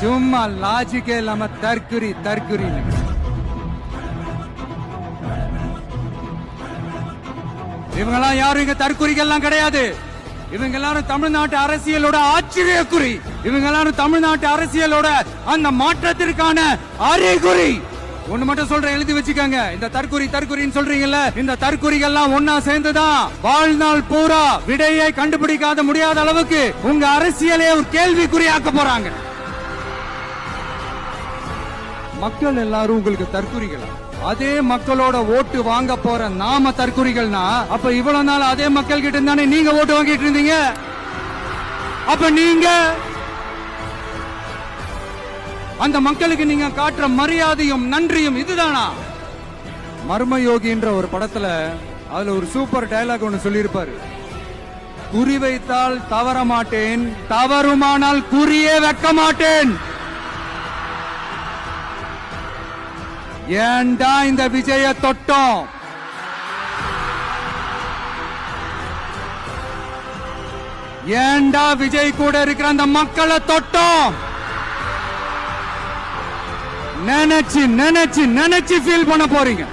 சும்மா லாஜிக்கே இல்லாம தற்குறி தற்குறி. இவங்கெல்லாம் யாரும் இங்க தற்குறிகள்லாம் கிடையாது. இவங்க எல்லாரும் தமிழ்நாட்டு அரசியலோட ஆச்சரியக்குறி. இவங்க எல்லாரும் தமிழ்நாட்டு அரசியலோட அந்த மாற்றத்திற்கான அறிகுறி. ஒண்ணு மட்டும் சொல்றேன், எழுதி வச்சுக்கோங்க. இந்த தற்குறி தற்குறின்னு சொல்றீங்கல்ல, இந்த தற்குறிகள்லாம் ஒன்னா சேர்ந்துதான் வாழ்நாள் பூரா விடையை கண்டுபிடிக்காத முடியாத அளவுக்கு உங்க அரசியலே ஒரு கேள்விக்குறியாக்க போறாங்க. மக்கள் எல்லாரும் உங்களுக்கு தற்குறிகளா? அதே மக்களோட ஓட்டு வாங்க போற நாம தற்குறிகள்னா, அப்ப இவ்வளவு நாள் அதே மக்கள் கிட்ட இருந்தானே நீங்க ஓட்டு வாங்கிட்டு இருந்தீங்க. அப்ப நீங்க அந்த மக்களுக்கு நீங்க காட்டுற மரியாதையும் நன்றியும் இதுதானா? மர்மயோகின்ற ஒரு படத்துல அதுல ஒரு சூப்பர் டயலாக் ஒன்னு சொல்லியிருப்பாரு. குறி வைத்தால் தவற மாட்டேன், தவறுமானால் குறியே வைக்க மாட்டேன். ஏண்டா இந்த விஜய தொட்டோம்? ஏண்டா விஜய் கூட இருக்கிற அந்த மக்களை தொட்டோம்? நினைச்சு நினைச்சு நினைச்சு ஃபீல் பண்ண போறீங்க.